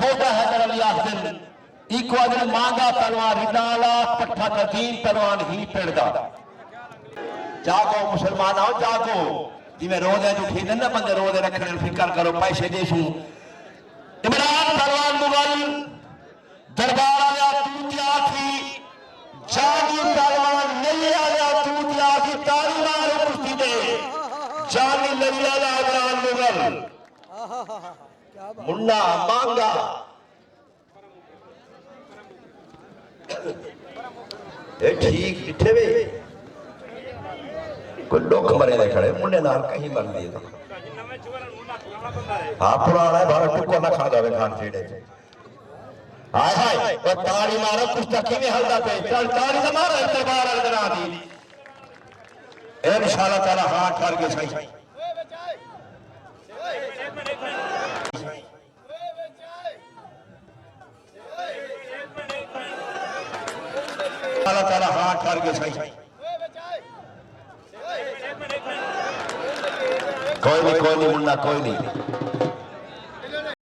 छोटा हैदर अली आखिर इको अगर मांगा पहलवान रिडाला पट्ठा कदीम पहलवान ही पेड़दा जागो मुसलमान आओ जागो जिमें रोजे जो उठी ना बंदे रोजे रखने फिक्र करो पैसे देशू इमरान पहलवान मुगल दरबार आया तूतिया थी जागी पहलवान नहीं आया तूतिया थी तारी मारो कुश्ती दे जानी नहीं आया इमरान मुगल मुन्ना मांगा ए ठीक इठे वे कोई लोग मरे दे खड़े मुन्ने नाल कहीं मर दिए तो हां पुराना है भारत टुको ना खा जावे खान छेड़े हाय हाय और ताड़ी मारो कुछ किवें हलदा पे चल ताड़ी से मारो दरबार अंदर आ दी इंशाल्लाह ताला हाथ ठर के सही अल्लाह ताला हाथ ठर के सही कोई नहीं मुन्ना कोई नहीं